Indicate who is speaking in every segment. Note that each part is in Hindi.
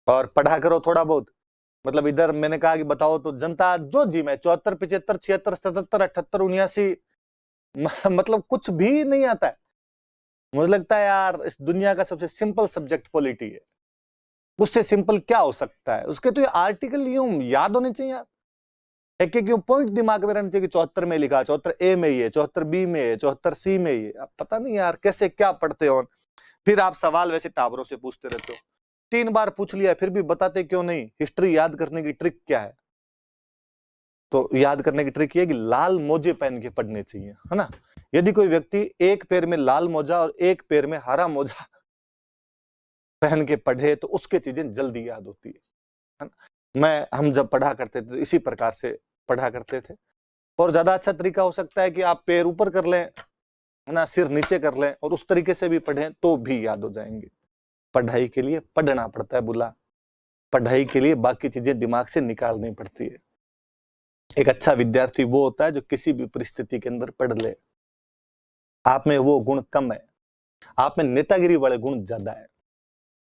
Speaker 1: और पढ़ा करो थोड़ा बहुत। मतलब इधर मैंने कहा कि बताओ तो जनता जो जी में 74, 75, 76, 77, 78, 79, मतलब कुछ भी नहीं आता है। मुझे लगता है यार इस दुनिया का सबसे सिंपल सब्जेक्ट पॉलिटी है। उससे सिंपल क्या हो सकता है? उसके तो ये आर्टिकल यूं याद होने चाहिए यार। एक एक पॉइंट दिमाग में रहना चाहिए कि 74 में लिखा, 74A में ये, 74B में ये, 74C में ये। अब पता नहीं यार कैसे क्या पढ़ते हो। फिर आप सवाल वैसे टावरों से पूछते रहते हो। 3 बार पूछ लिया फिर भी बताते क्यों नहीं? हिस्ट्री याद करने की ट्रिक क्या है? तो याद करने की ट्रिक ये है कि लाल मोजे पहन के पढ़ने चाहिए, है ना। यदि कोई व्यक्ति एक पैर में लाल मोजा और एक पैर में हरा मोजा पहन के पढ़े तो उसके चीजें जल्दी याद होती है ना। हम जब पढ़ा करते थे तो इसी प्रकार से पढ़ा करते थे। और ज्यादा अच्छा तरीका हो सकता है कि आप पैर ऊपर कर लें, है ना, सिर नीचे कर लें और उस तरीके से भी पढ़ें तो भी याद हो जाएंगे। पढ़ाई के लिए पढ़ना पड़ता है बुला, पढ़ाई के लिए बाकी चीजें दिमाग से निकालनी पड़ती है। एक अच्छा विद्यार्थी वो होता है जो किसी भी परिस्थिति के अंदर पढ़ ले। आप में वो गुण कम है, आप में नेतागिरी वाले गुण ज्यादा है।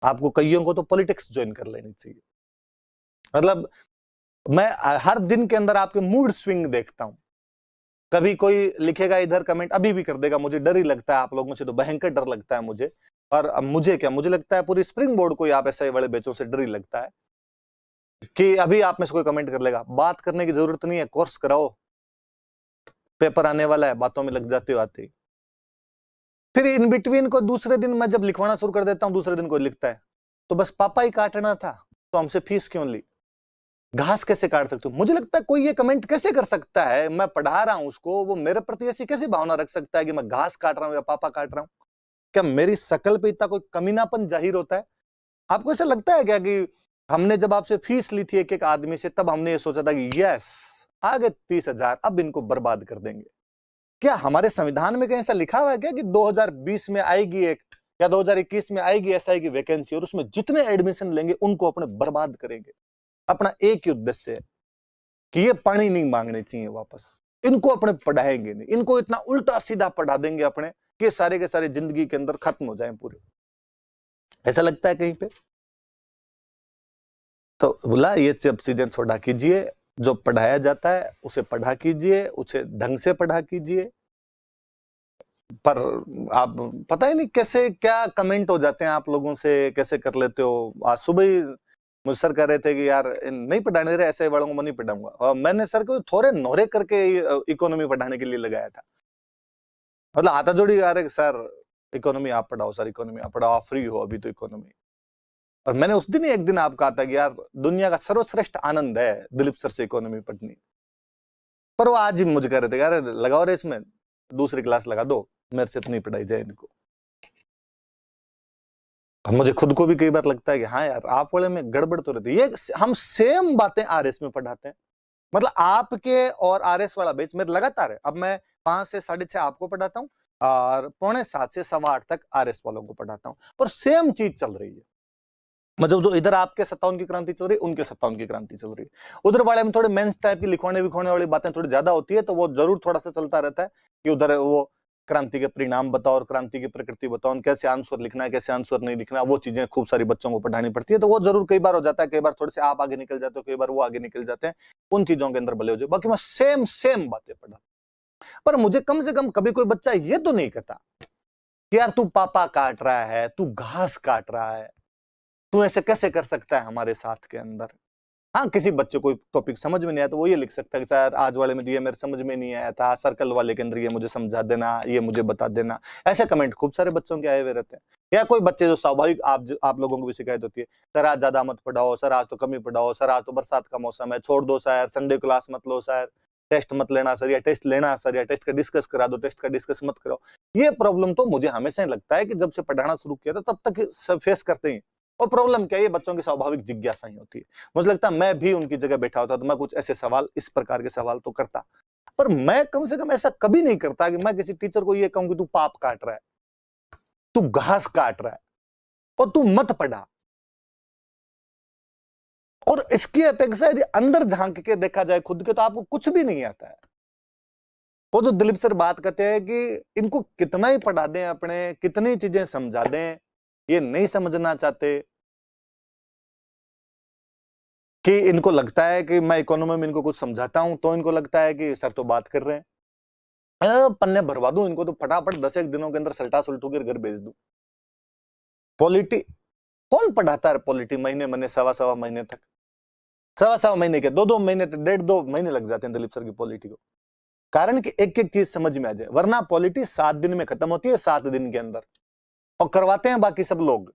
Speaker 1: आपको कईयों को तो पॉलिटिक्स ज्वाइन कर लेनी चाहिए। मतलब मैं हर दिन के अंदर आपके मूड स्विंग देखता हूं। कभी कोई लिखेगा इधर कमेंट अभी भी कर देगा, मुझे डर ही लगता है, आप लोगों से तो भयंकर डर लगता है मुझे। और अब मुझे क्या, मुझे लगता है पूरी स्प्रिंग बोर्ड को आप ऐसे वाले बेचों से डर ही लगता है कि अभी आप में से कोई कमेंट कर लेगा। बात करने की जरूरत नहीं है, कोर्स कराओ, पेपर आने वाला है, बातों में लग जाते हो आते ही। फिर इन बिटवीन को दूसरे दिन मैं जब लिखवाना शुरू कर देता हूं, दूसरे दिन कोई लिखता है तो बस पापा ही काटना था तो हमसे फीस क्यों ली? घास कैसे काट सकते हो? मुझे लगता है कोई ये कमेंट कैसे कर सकता है, मैं पढ़ा रहा हूं उसको, वो मेरे प्रति ऐसी कैसी भावना रख सकता है कि मैं घास काट रहा हूं या पापा काट रहा हूं? क्या मेरी शकल पे इतना कोई कमीनापन जाहिर होता है? आपको ऐसा लगता है क्या कि हमने जब आपसे फीस ली थी एक एक आदमी से, तब हमने ये सोचा था कि यस आगे 30,000 अब इनको बर्बाद कर देंगे? क्या हमारे संविधान में कहीं ऐसा लिखा हुआ है क्या कि 2020 में आएगी एक या 2021 में आएगी एसआई की वैकेंसी और उसमें जितने एडमिशन लेंगे उनको अपने बर्बाद करेंगे? अपना एक ही उद्देश्य है कि ये पानी नहीं मांगने चाहिए वापस, इनको अपने पढ़ाएंगे नहीं, इनको इतना उल्टा सीधा पढ़ा देंगे अपने कि सारे के सारे जिंदगी के अंदर खत्म हो जाएं पूरे। ऐसा लगता है कहीं पे? तो बोला ये सब चीजें छोड़ा कीजिए, जो पढ़ाया जाता है उसे पढ़ा कीजिए, उसे ढंग से पढ़ा कीजिए। पर आप पता ही नहीं कैसे क्या कमेंट हो जाते हैं आप लोगों से, कैसे कर लेते हो। आज सुबह ही मुझे सर कह रहे थे कि यार नहीं पढ़ाने रहे, ऐसे वालों को मैं नहीं पढ़ाऊंगा। और मैंने सर को थोड़े नोरे करके इकोनॉमी पढ़ाने के लिए लगाया था। मतलब हाथा जोड़ी आ रहे सर इकोनॉमी आप पढ़ाओ, सर इकोनॉमी आप पढ़ाओ, आप फ्री हो अभी तो इकोनॉमी। और मैंने उस दिन ही एक दिन आपको कहा था कि यार दुनिया का सर्वश्रेष्ठ आनंद है दिलीप सर से इकोनॉमी पढ़नी। पर वो आज ही मुझे कह रहे थे यार लगाओ रे इसमें दूसरी क्लास लगा दो, मेरे से इतनी पढ़ाई जाए इनको। अब मुझे खुद को भी कई बार लगता है कि हाँ यार आप वाले में गड़बड़ तो रहती है। ये हम सेम बातें आरएस में पढ़ाते हैं। मतलब आपके और आरएस वाला बैच मेरे लगातार है। अब मैं 5 से 6:30 आपको पढ़ाता हूँ और 7:45 से 8:15 तक आरएस वालों को पढ़ाता हूँ, और सेम चीज चल रही है। मतलब जो इधर आपके 57 की क्रांति चल रही है, उनके 57 की क्रांति चल रही है। उधर वाले में थोड़े मेंस टाइप की लिखवाने विखवाने वाली बातें थोड़ी ज्यादा होती है, तो वो जरूर थोड़ा सा चलता रहता है कि उधर वो क्रांति के परिणाम बताओ और क्रांति की प्रकृति बताओ, कैसे आंसर लिखना है, कैसे आंसर नहीं लिखना, वो चीजें खूब सारी बच्चों को पढ़ानी पड़ती है। तो वो जरूर कई बार हो जाता है, कई बार थोड़े से आप आगे निकल जाते हो, कई बार वो आगे निकल जाते हैं, उन चीजों के अंदर भले हो जाए। बाकी मैं सेम सेम बातें पढ़ा। पर मुझे कम से कम कभी कोई बच्चा ये तो नहीं कहता कि यार तू पापा काट रहा है, तू घास काट रहा है, तू ऐसे कैसे कर सकता है हमारे साथ के अंदर। हाँ, किसी बच्चे को टॉपिक समझ में नहीं आया तो वो ये लिख सकता है कि सर आज वाले में दिए मेरे समझ में नहीं आया था, सर्कल वाले के अंदर ये मुझे समझा देना, ये मुझे बता देना। ऐसे कमेंट खूब सारे बच्चों के आए हुए रहते हैं। या कोई बच्चे जो स्वाभाविक आप लोगों को भी शिकायत होती है, सर आज ज्यादा मत पढ़ाओ, सर आज तो कम ही पढ़ाओ, सर आज तो बरसात का मौसम है, छोड़ दो सर, संडे क्लास मत लो सर, टेस्ट मत लेना सर, या टेस्ट लेना सर, या टेस्ट का डिस्कस करा दो, टेस्ट का डिस्कस मत कराओ। ये प्रॉब्लम तो मुझे हमेशा लगता है कि जब से पढ़ाना शुरू किया था तब तक सब फेस करते हैं। और प्रॉब्लम क्या है, ये बच्चों की स्वाभाविक जिज्ञासा ही होती है। मुझे लगता है मैं भी उनकी जगह बैठा होता तो मैं कुछ ऐसे सवाल, इस प्रकार के सवाल तो करता। पर मैं कम से कम ऐसा कभी नहीं करता कि मैं किसी टीचर को ये कहूं कि तू पाप काट रहा है, तू घास काट रहा है और तू मत पढ़ा। और इसकी अपेक्षा यदि अंदर झांक के देखा जाए खुद के, तो आपको कुछ भी नहीं आता है। वो जो दिलीप सर बात करते हैं कि इनको कितना ही पढ़ा दें, अपने कितनी चीजें समझा दें, ये नहीं समझना चाहते। कि इनको लगता है कि मैं इकोनॉमी में इनको कुछ समझाता हूं तो इनको लगता है कि सर तो बात कर रहे हैं, पन्ने भरवा दूं इनको तो फटाफट 10 दिनों के अंदर सल्टा सुल्टू के घर भेज दूं। पॉलिटी कौन पढ़ाता है पॉलिटी महीने महीने सवा महीने तक, सवा महीने के 2 महीने 1.5-2 महीने लग जाते हैं दिलीप सर की पॉलिटी को। कारण कि एक एक चीज समझ में आ जाए, वरना पॉलिटी 7 दिन में खत्म होती है, 7 दिन के अंदर, और करवाते हैं बाकी सब लोग।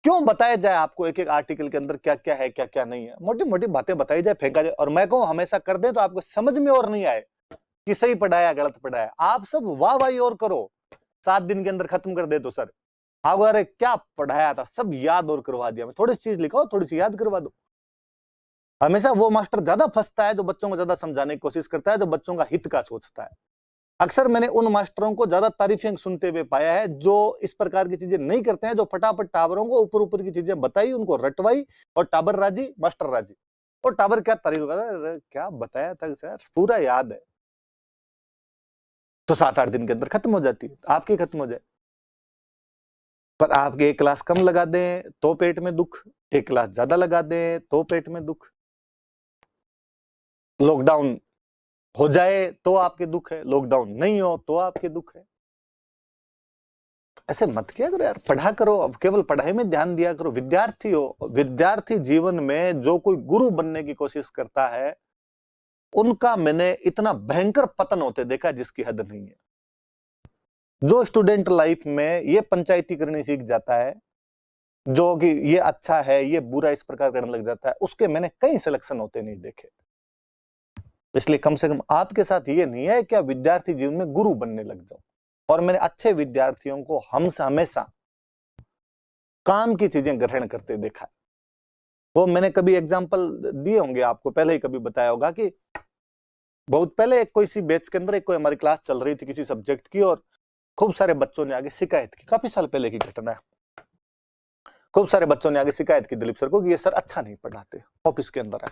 Speaker 1: क्यों बताया जाए आपको एक एक आर्टिकल के अंदर क्या क्या है क्या क्या नहीं है, मोटी मोटी बातें बताई जाए, फेंका जाए। और मैं कहूं हमेशा कर दे तो आपको समझ में और नहीं आए कि सही पढ़ाया गलत पढ़ाया, आप सब वाह वाही और करो, 7 दिन के अंदर खत्म कर दे तो सर आपको अरे क्या पढ़ाया था सब याद और करवा दिया, मैं थोड़ी सी चीज लिखाओ थोड़ी सी याद करवा दो। हमेशा वो मास्टर ज्यादा फंसता है जो बच्चों को ज्यादा समझाने की कोशिश करता है, जो बच्चों का हित का सोचता है। अक्सर मैंने उन मास्टरों को ज्यादा तारीफें सुनते हुए पाया है जो इस प्रकार की चीजें नहीं करते हैं, जो फटाफट टाबरों को ऊपर ऊपर की चीजें बताई, उनको रटवाई, और टाबर राजी मास्टर राजी। और टाबर क्या तारीफ कर रहा है, क्या बताया था सर पूरा याद है, तो 7-8 दिन के अंदर खत्म हो जाती है, आपकी खत्म हो जाए। पर आपके एक क्लास कम लगा दें तो पेट में दुख, एक क्लास ज्यादा लगा दें तो पेट में दुख, लॉकडाउन हो जाए तो आपके दुख है, लॉकडाउन नहीं हो तो आपके दुख है। ऐसे मत किया करो यार, पढ़ा करो, अब केवल पढ़ाई में ध्यान दिया करो। विद्यार्थी हो, विद्यार्थी जीवन में जो कोई गुरु बनने की कोशिश करता है उनका मैंने इतना भयंकर पतन होते देखा जिसकी हद नहीं है। जो स्टूडेंट लाइफ में ये पंचायती करनी सीख जाता है, जो कि ये अच्छा है ये बुरा इस प्रकार करने लग जाता है, उसके मैंने कई सिलेक्शन होते नहीं देखे। इसलिए कम से कम आपके साथ ये नहीं है कि आप विद्यार्थी जीवन में गुरु बनने लग जाओ। और मैंने अच्छे विद्यार्थियों को हमसे हमेशा काम की चीजें ग्रहण करते देखा है। वो मैंने कभी एग्जांपल दिए होंगे आपको, पहले ही कभी बताया होगा कि बहुत पहले एक कोई सी बैच के अंदर एक कोई हमारी क्लास चल रही थी किसी सब्जेक्ट की, और खूब सारे बच्चों ने आगे शिकायत की, काफी साल पहले की घटना है। खूब सारे बच्चों ने आगे शिकायत की दिलीप सर को कि ये सर अच्छा नहीं पढ़ाते, ऑफिस के अंदर है।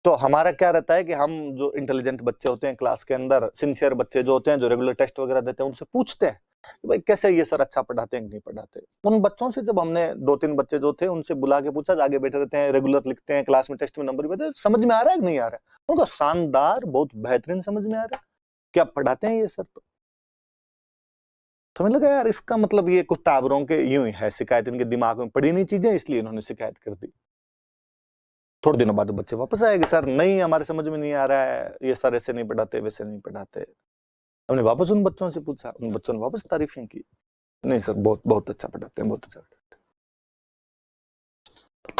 Speaker 1: तो हमारा क्या रहता है कि हम जो इंटेलिजेंट बच्चे होते हैं क्लास के अंदर, सिंसियर बच्चे जो होते हैं जो रेगुलर टेस्ट वगैरह देते हैं, उनसे पूछते हैं कि भाई कैसे ये सर अच्छा पढ़ाते हैं कि नहीं पढ़ाते। उन बच्चों से जब हमने 2-3 बच्चे जो थे उनसे बुला के पूछा, आगे बैठे रहते हैं रेगुलर लिखते हैं क्लास में, टेस्ट में नंबर भी, समझ में आ रहा है कि नहीं आ रहा है? उनको शानदार बहुत बेहतरीन समझ में आ रहा है, क्या पढ़ाते हैं ये सर। तो हमें लगा यार इसका मतलब ये कुछ टाबरों के यूं ही है, शिकायत इनके दिमाग में पड़ी नहीं चीजें इसलिए इन्होंने शिकायत कर दी। थोड़े दिनों बाद बच्चे वापस आएंगे, सर नहीं हमारे समझ में नहीं आ रहा है, ये सर ऐसे नहीं पढ़ाते वैसे नहीं पढ़ाते। हमने वापस उन बच्चों से पूछा, उन बच्चों ने वापस तारीफें की, नहीं सर बहुत बहुत अच्छा पढ़ाते हैं, बहुत अच्छा पढ़ाते हैं।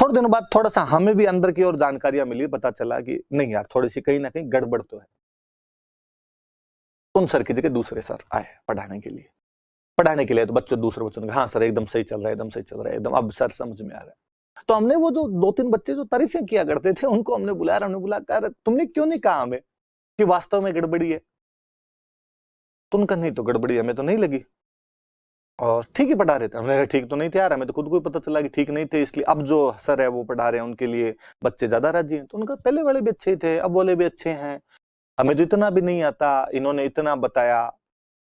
Speaker 1: थोड़े दिनों बाद थोड़ा सा हमें भी अंदर की ओर जानकारियां मिली, पता चला कि नहीं यार थोड़ी सी कहीं ना कहीं गड़बड़ तो है। उन सर की जगह दूसरे सर आए पढ़ाने के लिए तो बच्चों दूसरे बच्चों ने कहा हाँ सर एकदम सही चल रहा है, एकदम सही चल रहा है, एकदम अब सर समझ में आ रहा है। तो हमने वो जो 2-3 बच्चे जो तारीफें किया करते थे उनको हमने बुलाया, हमने बोला यार तुमने क्यों नहीं कहा हमें कि वास्तव में गड़बड़ी है? तो उनका नहीं तो गड़बड़ी हमें तो नहीं लगी, और ठीक ही पढ़ा रहे थे। हमने कहा ठीक तो नहीं थे यार, हमें तो खुद को ही पता चला कि ठीक नहीं थे, इसलिए अब जो सर है वो पढ़ा रहे हैं उनके लिए बच्चे ज्यादा राजी हैं। तो उनका पहले वाले भी अच्छे थे, अब वाले भी अच्छे हैं, हमें तो इतना भी नहीं आता, इन्होंने इतना बताया,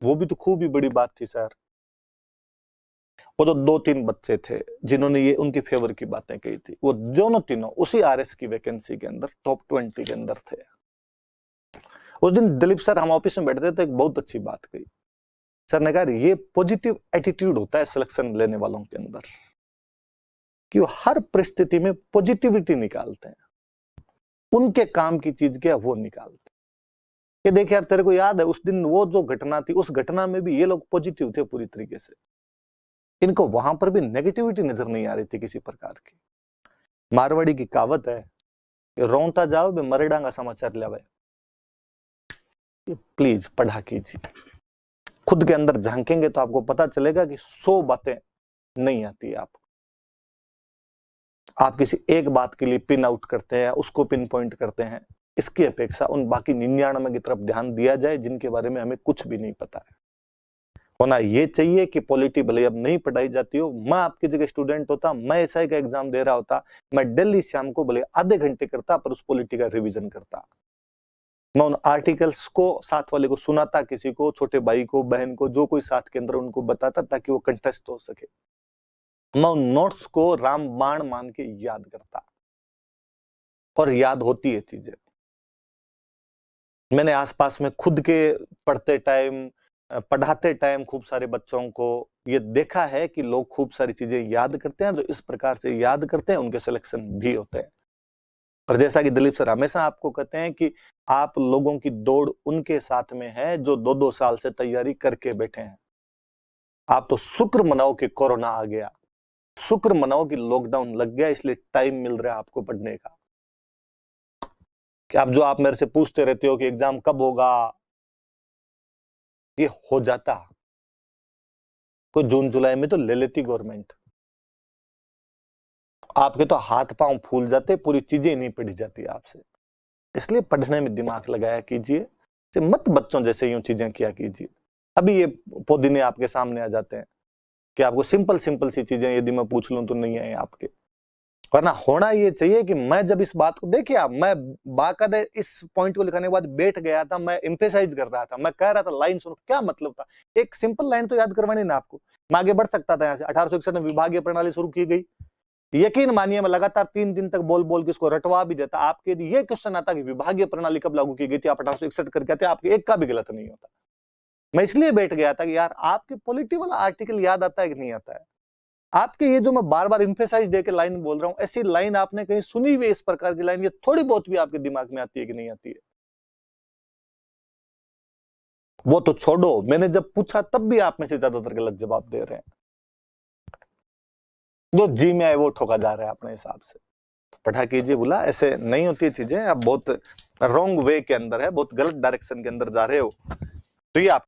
Speaker 1: वो भी तो खूब ही बड़ी बात थी सर। वो जो 2-3 बच्चे थे जिन्होंने ये उनकी फेवर की बातें कही थी, वो दोनों तीनों उसी आरएस की वैकेंसी के अंदर टॉप 20 के अंदर थे। उस दिन दिलीप सर हम ऑफिस में बैठते थे, एक बहुत अच्छी बात कही। सर ने कहा ये पॉजिटिव एटीट्यूड होता है सिलेक्शन लेने वालों के अंदर, कि वो हर परिस्थिति में पॉजिटिविटी निकालते हैं, उनके काम की चीज क्या वो निकालते हैं। कि देख यार तेरे को याद है उस दिन वो जो घटना थी, उस घटना में भी ये लोग पॉजिटिव थे पूरी तरीके से, इनको वहां पर भी नेगेटिविटी नजर नहीं आ रही थी किसी प्रकार की। मारवाड़ी की कहावत है, रोंता जाओ बे मरेडा का समाचार लावे। प्लीज पढ़ा कीजिए, खुद के अंदर झांकेंगे तो आपको पता चलेगा कि 100 बातें नहीं आती है आपको। आप किसी एक बात के लिए पिन आउट करते हैं, उसको पिन पॉइंट करते हैं, इसकी अपेक्षा उन बाकी 99 की तरफ ध्यान दिया जाए जिनके बारे में हमें कुछ भी नहीं पता है। होना ये चाहिए कि पॉलिटी भले अब नहीं पढ़ाई जाती हो, मैं आपकी जगह स्टूडेंट होता, मैं एसआई का एग्जाम दे रहा होता, मैं डेली शाम को भले आधे घंटे करता पर उस पॉलिटी का रिवीजन करता। मैं उन आर्टिकल्स को साथ वाले को सुनाता, किसी को, छोटे भाई को, बहन को, जो कोई साथ के अंदर उनको बताता, ताकि वो कंटेस्ट हो सके। मैं उन नोट्स को रामबाण मान के याद करता। और याद होती है चीजें। मैंने आसपास में खुद के पढ़ते टाइम, पढ़ाते टाइम खूब सारे बच्चों को ये देखा है कि लोग खूब सारी चीजें याद करते हैं, जो इस प्रकार से याद करते हैं उनके सिलेक्शन भी होते हैं। और जैसा कि दिलीप सर हमेशा आपको कहते हैं कि आप लोगों की दौड़ उनके साथ में है जो 2-2 साल से तैयारी करके बैठे हैं। आप तो शुक्र मनाओ कि कोरोना आ गया, शुक्र मनाओ कि लॉकडाउन लग गया, इसलिए टाइम मिल रहा है आपको पढ़ने का। कि आप मेरे से पूछते रहते हो कि एग्जाम कब होगा, ये हो जाता, कोई जून जुलाई में तो ले लेती गवर्नमेंट। आपके तो हाथ पांव फूल जाते, पूरी चीजें नहीं पढ़ी जाती आपसे। इसलिए पढ़ने में दिमाग लगाया कीजिए, मत बच्चों जैसे यूं चीजें किया कीजिए। अभी ये पुदीने आपके सामने आ जाते हैं कि आपको सिंपल सिंपल सी चीजें यदि मैं पूछ लूं तो नहीं आए आपके। वरना होना ये चाहिए कि मैं जब इस बात को देखिए, आप मैं बाकायदा इस पॉइंट को लिखने के बाद बैठ गया था, मैं एम्फेसाइज कर रहा था, मैं कह रहा था लाइन सुनो, क्या मतलब था, एक सिंपल लाइन तो याद करवानी ना आपको। मैं आगे बढ़ सकता था यहाँ से। 1861 में विभागीय प्रणाली शुरू की गई, यकीन मानिए मैं लगातार 3 दिन तक बोल बोल के इसको रटवा भी देता। आपके यदि ये क्वेश्चन आता कि विभागीय प्रणाली कब लागू की गई थी, आप 1861 करके आते, आपके एक का भी गलत नहीं होता। मैं इसलिए बैठ गया था कि यार आपके पॉलिटिकल आर्टिकल याद आता है कि नहीं आता है। आपके ये जो मैं बार बार इंफेसाइज देके लाइन बोल रहा हूं, ऐसी लाइन आपने कहीं सुनी हुई इस प्रकार की लाइन, ये थोड़ी बहुत भी आपके दिमाग में आती है कि नहीं आती है। वो तो छोड़ो, मैंने जब पूछा तब भी आप में से ज्यादातर गलत जवाब दे रहे हैं। जो जी में आए वो ठोका जा रहा है अपने हिसाब से। पढ़ा कीजिए, बोला ऐसे नहीं होती चीजें, आप बहुत रॉन्ग वे के अंदर है, बहुत गलत डायरेक्शन के अंदर जा रहे हो। तो ये आप